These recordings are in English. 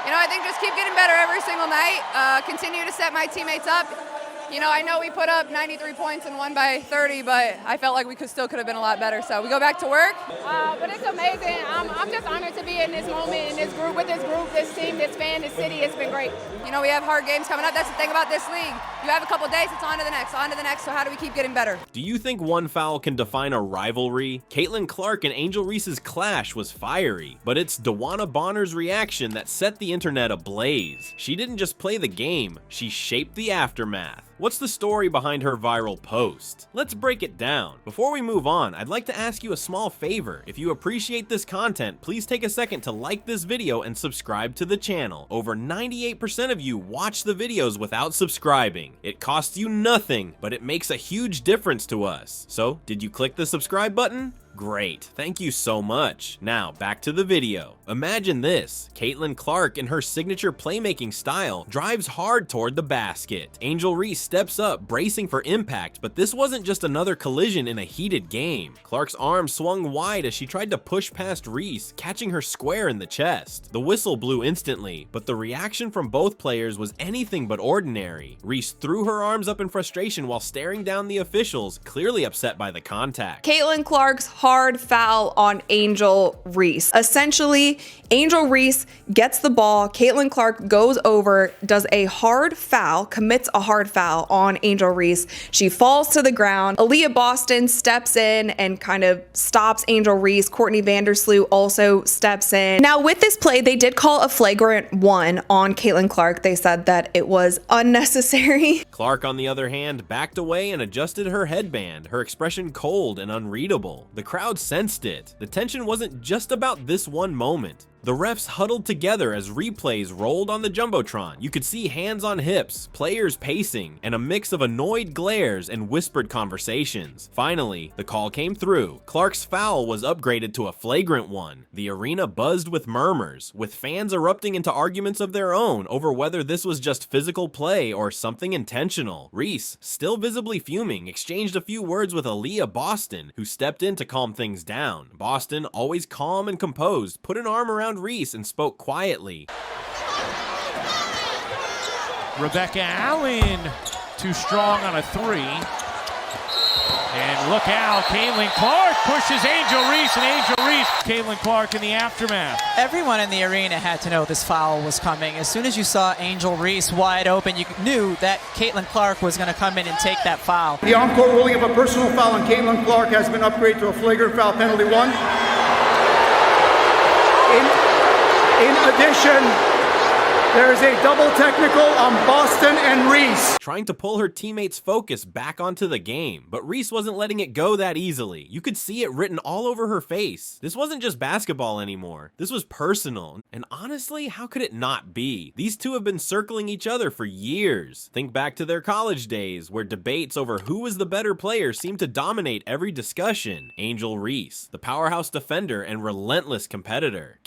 You know, I think just keep getting better every single night, continue to set my teammates up. You know, I know we put up 93 points and won by 30, but I felt like we still could have been a lot better. So we go back to work. But it's amazing. I'm just honored to be in this moment, in this group, with this group, this team, this fan, this city. It's been great. You know, we have hard games coming up. That's the thing about this league. You have a couple days, it's on to the next, on to the next. So how do we keep getting better? Do you think one foul can define a rivalry? Clark and Angel Reese's clash was fiery, but it's DeWanna Bonner's reaction that set the internet ablaze. She didn't just play the game, she shaped the aftermath. What's the story behind her viral post? Let's break it down. Before we move on, I'd like to ask you a small favor. If you appreciate this content, please take a second to like this video and subscribe to the channel. Over 98% of you watch the videos without subscribing. It costs you nothing, but it makes a huge difference to us. So, did you click the subscribe button? Great, thank you so much. Now, back to the video. Imagine this, Clark in her signature playmaking style drives hard toward the basket. Angel Reese steps up, bracing for impact, but this wasn't just another collision in a heated game. Clark's arm swung wide as she tried to push past Reese, catching her square in the chest. The whistle blew instantly, but the reaction from both players was anything but ordinary. Reese threw her arms up in frustration while staring down the officials, clearly upset by the contact. Clark's hard foul on Angel Reese. Essentially, Angel Reese gets the ball, Clark goes over, does a hard foul, commits a hard foul on Angel Reese. She falls to the ground. Aaliyah Boston steps in and kind of stops Angel Reese. Courtney Vandersloot also steps in. Now, with this play, they did call a flagrant 1 on Clark. They said that it was unnecessary. Clark, on the other hand, backed away and adjusted her headband, her expression cold and unreadable. The crowd sensed it. The tension wasn't just about this one moment. The refs huddled together as replays rolled on the Jumbotron. You could see hands on hips, players pacing, and a mix of annoyed glares and whispered conversations. Finally, the call came through. Clark's foul was upgraded to a flagrant 1. The arena buzzed with murmurs, with fans erupting into arguments of their own over whether this was just physical play or something intentional. Reese, still visibly fuming, exchanged a few words with Aaliyah Boston, who stepped in to calm things down. Boston, always calm and composed, put an arm around Reese and spoke quietly. Rebecca Allen, too strong on a 3. And look out, Clark pushes Angel Reese, and Angel Reese, Clark in the aftermath. Everyone in the arena had to know this foul was coming. As soon as you saw Angel Reese wide open, you knew that Clark was going to come in and take that foul. The on-court ruling of a personal foul on Clark has been upgraded to a flagrant foul penalty 1. In addition, there is a double technical on Boston and Reese. Trying to pull her teammates' focus back onto the game, but Reese wasn't letting it go that easily. You could see it written all over her face. This wasn't just basketball anymore. This was personal. And honestly, how could it not be? These two have been circling each other for years. Think back to their college days, where debates over who was the better player seemed to dominate every discussion. Angel Reese, the powerhouse defender and relentless competitor.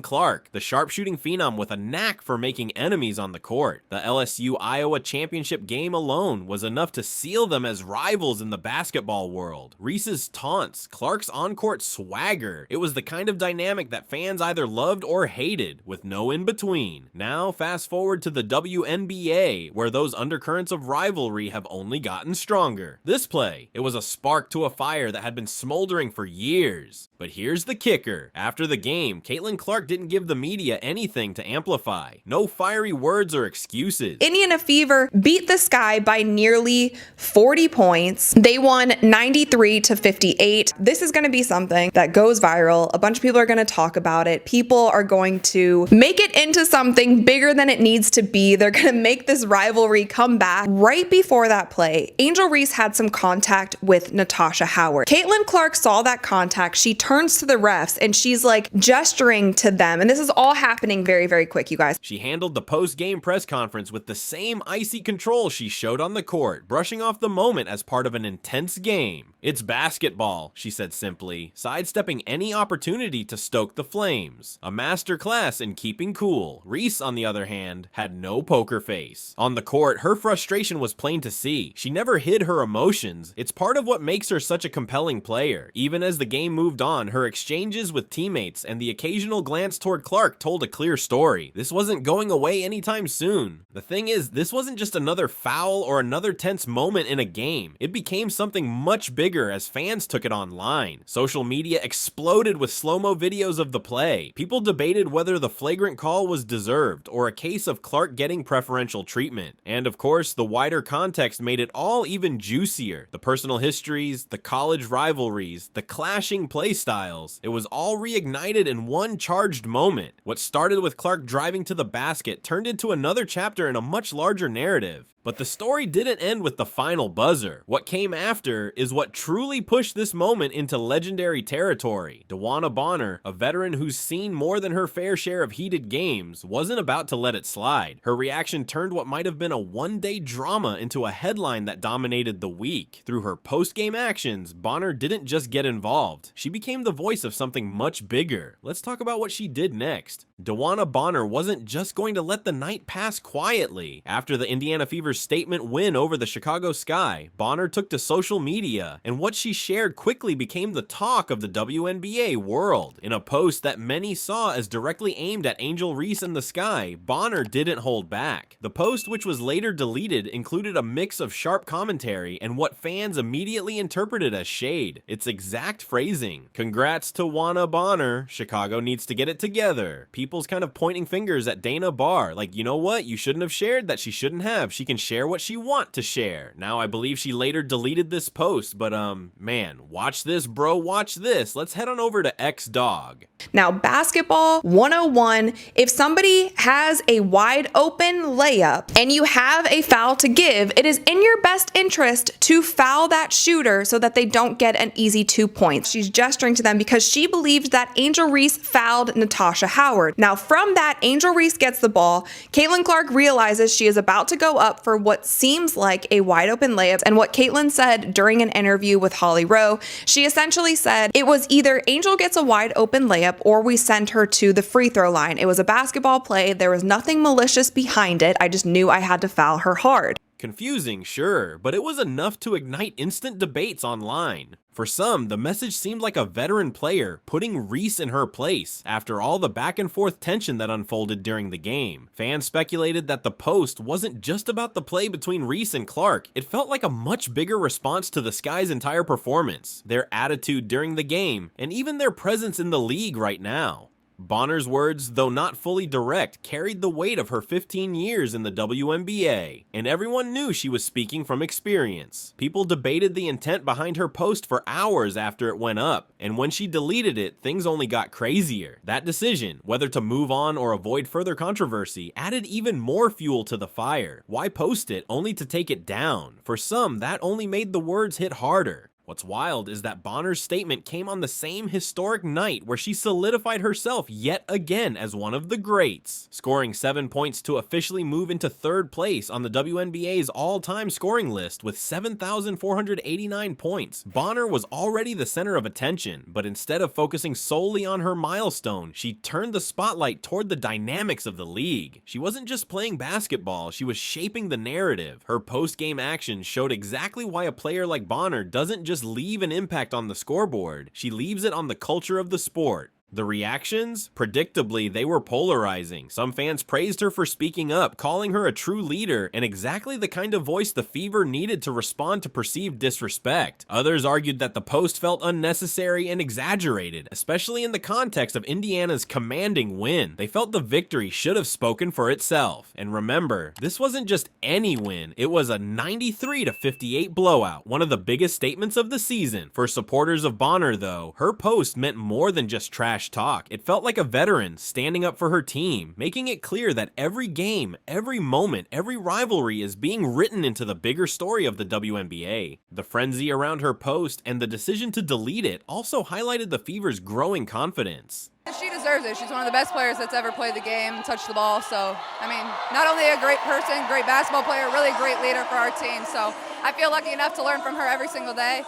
Clark, the sharpshooting phenom with a knack for making enemies on the court. The LSU-Iowa championship game alone was enough to seal them as rivals in the basketball world. Reese's taunts, Clark's on-court swagger. It was the kind of dynamic that fans either loved or hated, with no in-between. Now, fast forward to the WNBA, where those undercurrents of rivalry have only gotten stronger. This play, it was a spark to a fire that had been smoldering for years. But here's the kicker. After the game, Clark didn't give the media anything to amplify. No fiery words or excuses. Indiana Fever beat the Sky by nearly 40 points. They won 93-58. This is going to be something that goes viral. A bunch of people are going to talk about it. People are going to make it into something bigger than it needs to be. They're going to make this rivalry come back. Right before that play, Angel Reese had some contact with Natasha Howard. Clark saw that contact. She turns to the refs and she's like gesturing to them. And this is all happening very, very quick, you guys. She handled the post-game press conference with the same icy control she showed on the court, brushing off the moment as part of an intense game. "It's basketball," she said simply, sidestepping any opportunity to stoke the flames. A masterclass in keeping cool. Reese, on the other hand, had no poker face. On the court, her frustration was plain to see. She never hid her emotions. It's part of what makes her such a compelling player. Even as the game moved on, her exchanges with teammates and the occasional glance toward Clark told a clear story. This wasn't going away anytime soon. The thing is, this wasn't just another foul or another tense moment in a game. It became something much bigger as fans took it online. Social media exploded with slow-mo videos of the play. People debated whether the flagrant call was deserved or a case of Clark getting preferential treatment. And of course, the wider context made it all even juicier. The personal histories, the college rivalries, the clashing play styles. It was all reignited in one charged moment. What started with Clark driving to the basket turned into another chapter in a much larger narrative. But the story didn't end with the final buzzer. What came after is what truly pushed this moment into legendary territory. DeWanna Bonner, a veteran who's seen more than her fair share of heated games, wasn't about to let it slide. Her reaction turned what might have been a one-day drama into a headline that dominated the week. Through her post-game actions, Bonner didn't just get involved. She became the voice of something much bigger. Let's talk about what she did next. DeWanna Bonner wasn't just going to let the night pass quietly. After the Indiana Fever's statement win over the Chicago Sky, Bonner took to social media, and what she shared quickly became the talk of the WNBA world. In a post that many saw as directly aimed at Angel Reese and the Sky, Bonner didn't hold back. The post, which was later deleted, included a mix of sharp commentary and what fans immediately interpreted as shade. Its exact phrasing: "Congrats to DeWanna Bonner. Chicago needs to get it together." People's kind of pointing fingers at Dana Barr, like, you know what, you shouldn't have shared that, she shouldn't have. She can share what she want to share. Now, I believe she later deleted this post, but man, watch this, bro, watch this. Let's head on over to X-Dog. Now, basketball 101, if somebody has a wide open layup and you have a foul to give, it is in your best interest to foul that shooter so that they don't get an easy 2 points. She's gesturing to them because she believes that Angel Reese fouled Natasha Howard. Now, from that, Angel Reese gets the ball. Caitlin Clark realizes she is about to go up for what seems like a wide open layup. And what Caitlin said during an interview with Holly Rowe, she essentially said it was either Angel gets a wide open layup or we send her to the free throw line. It was a basketball play. There was nothing malicious behind it. I just knew I had to foul her hard. Confusing, sure, but it was enough to ignite instant debates online. For some, the message seemed like a veteran player putting Reese in her place after all the back and forth tension that unfolded during the game. Fans speculated that the post wasn't just about the play between Reese and Clark. It felt like a much bigger response to the Sky's entire performance, their attitude during the game, and even their presence in the league right now. Bonner's words, though not fully direct, carried the weight of her 15 years in the WNBA, and everyone knew she was speaking from experience. People debated the intent behind her post for hours after it went up, and when she deleted it, things only got crazier. That decision, whether to move on or avoid further controversy, added even more fuel to the fire. Why post it only to take it down? For some, that only made the words hit harder. What's wild is that Bonner's statement came on the same historic night where she solidified herself yet again as one of the greats, scoring 7 points to officially move into third place on the WNBA's all-time scoring list with 7,489 points. Bonner was already the center of attention, but instead of focusing solely on her milestone, she turned the spotlight toward the dynamics of the league. She wasn't just playing basketball, she was shaping the narrative. Her post-game actions showed exactly why a player like Bonner doesn't just leave an impact on the scoreboard, she leaves it on the culture of the sport. The reactions? Predictably, they were polarizing. Some fans praised her for speaking up, calling her a true leader and exactly the kind of voice the Fever needed to respond to perceived disrespect. Others argued that the post felt unnecessary and exaggerated, especially in the context of Indiana's commanding win. They felt the victory should have spoken for itself. And remember, this wasn't just any win, it was a 93-58 blowout, one of the biggest statements of the season. For supporters of Bonner, though, her post meant more than just trash trash talk. It felt like a veteran standing up for her team, making it clear that every game, every moment, every rivalry is being written into the bigger story of the WNBA. The frenzy around her post and the decision to delete it also highlighted the Fever's growing confidence. She deserves it. She's one of the best players that's ever played the game, touched the ball. So, I mean, not only a great person, great basketball player, really great leader for our team. So I feel lucky enough to learn from her every single day.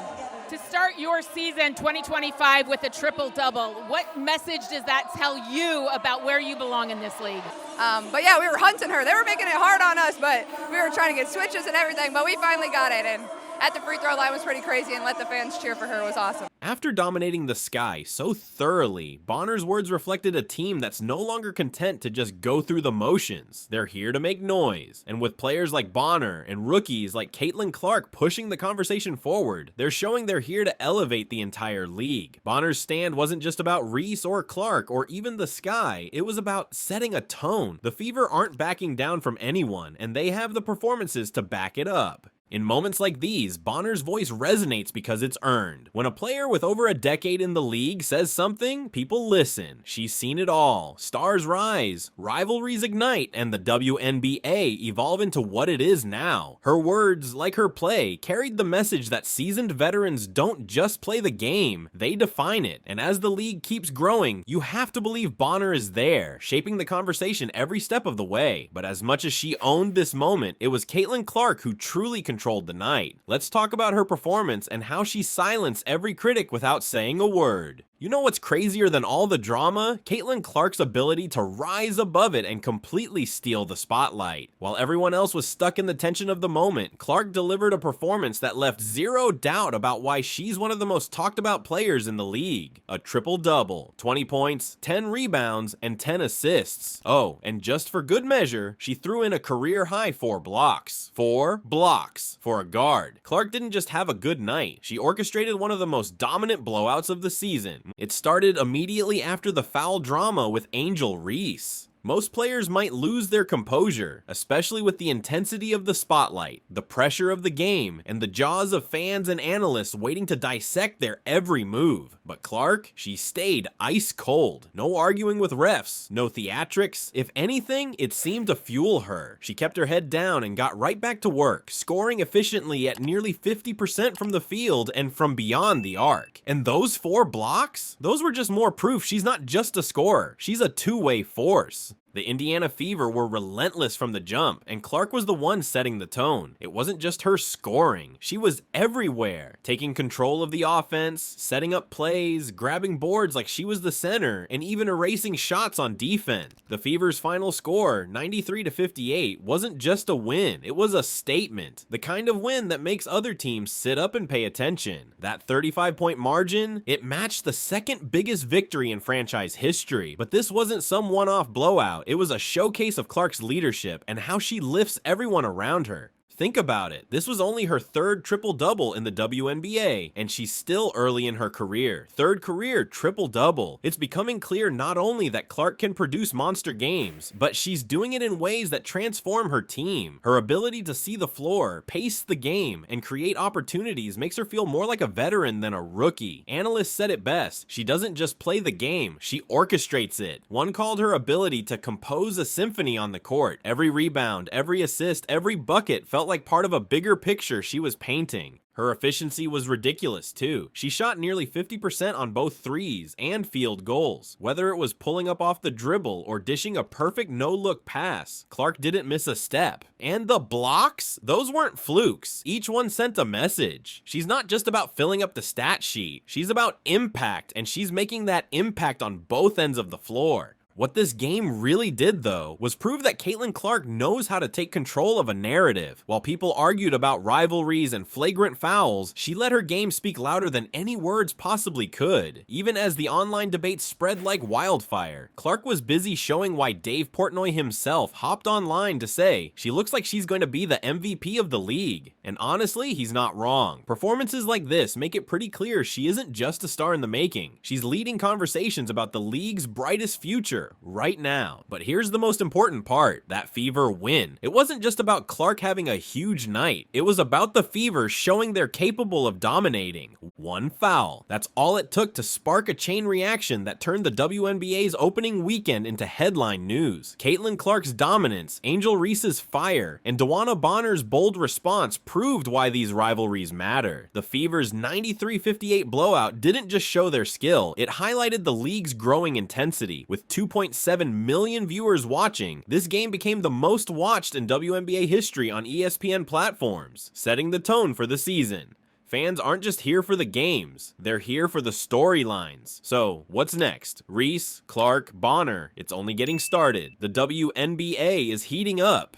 To start your season 2025 with a triple-double, what message does that tell you about where you belong in this league? But yeah, we were hunting her. They were making it hard on us, but we were trying to get switches and everything, but we finally got it. And at the free throw line was pretty crazy, and let the fans cheer for her was awesome. After dominating the sky so thoroughly, Bonner's words reflected a team that's no longer content to just go through the motions. They're here to make noise. And with players like Bonner and rookies like Caitlin Clark pushing the conversation forward, they're showing they're here to elevate the entire league. Bonner's stand wasn't just about Reese or Clark or even the sky, it was about setting a tone. The Fever aren't backing down from anyone, and they have the performances to back it up. In moments like these, Bonner's voice resonates because it's earned. When a player with over a decade in the league says something, people listen. She's seen it all. Stars rise, rivalries ignite, and the WNBA evolve into what it is now. Her words, like her play, carried the message that seasoned veterans don't just play the game, they define it. And as the league keeps growing, you have to believe Bonner is there, shaping the conversation every step of the way. But as much as she owned this moment, it was Caitlin Clark who truly controlled the night. Let's talk about her performance and how she silenced every critic without saying a word. You know what's crazier than all the drama? Caitlin Clark's ability to rise above it and completely steal the spotlight. While everyone else was stuck in the tension of the moment, Clark delivered a performance that left zero doubt about why she's one of the most talked about players in the league. A triple-double, 20 points, 10 rebounds, and 10 assists. Oh, and just for good measure, she threw in a career-high 4 blocks. 4 blocks for a guard. Clark didn't just have a good night, she orchestrated one of the most dominant blowouts of the season. It started immediately after the foul drama with Angel Reese. Most players might lose their composure, especially with the intensity of the spotlight, the pressure of the game, and the jaws of fans and analysts waiting to dissect their every move. But Clark, she stayed ice cold. No arguing with refs, no theatrics. If anything, it seemed to fuel her. She kept her head down and got right back to work, scoring efficiently at nearly 50% from the field and from beyond the arc. And those 4 blocks? Those were just more proof she's not just a scorer, she's a two-way force. The Indiana Fever were relentless from the jump, and Clark was the one setting the tone. It wasn't just her scoring. She was everywhere, taking control of the offense, setting up plays, grabbing boards like she was the center, and even erasing shots on defense. The Fever's final score, 93-58, wasn't just a win, it was a statement. The kind of win that makes other teams sit up and pay attention. That 35-point margin, it matched the second biggest victory in franchise history. But this wasn't some one-off blowout. It was a showcase of Clark's leadership and how she lifts everyone around her. Think about it, this was only her 3rd triple-double in the WNBA, and she's still early in her career. 3rd career triple-double. It's becoming clear not only that Clark can produce monster games, but she's doing it in ways that transform her team. Her ability to see the floor, pace the game, and create opportunities makes her feel more like a veteran than a rookie. Analysts said it best, she doesn't just play the game, she orchestrates it. One called her ability to compose a symphony on the court. Every rebound, every assist, every bucket felt like part of a bigger picture she was painting. Her efficiency was ridiculous too. She shot nearly 50% on both threes and field goals. Whether it was pulling up off the dribble or dishing a perfect no-look pass, Clark didn't miss a step. And the blocks? Those weren't flukes. Each one sent a message. She's not just about filling up the stat sheet. She's about impact, and she's making that impact on both ends of the floor. What this game really did, though, was prove that Caitlin Clark knows how to take control of a narrative. While people argued about rivalries and flagrant fouls, she let her game speak louder than any words possibly could. Even as the online debate spread like wildfire, Clark was busy showing why Dave Portnoy himself hopped online to say she looks like she's going to be the MVP of the league. And honestly, he's not wrong. Performances like this make it pretty clear she isn't just a star in the making. She's leading conversations about the league's brightest future right now. But here's the most important part, that Fever win. It wasn't just about Clark having a huge night. It was about the Fever showing they're capable of dominating. One foul. That's all it took to spark a chain reaction that turned the WNBA's opening weekend into headline news. Caitlin Clark's dominance, Angel Reese's fire, and DeWanna Bonner's bold response proved why these rivalries matter. The Fever's 93-58 blowout didn't just show their skill, it highlighted the league's growing intensity. With 2.7 million viewers watching, this game became the most watched in WNBA history on ESPN platforms, setting the tone for the season. Fans aren't just here for the games, they're here for the storylines. So, what's next? Reese, Clark, Bonner, it's only getting started. The WNBA is heating up.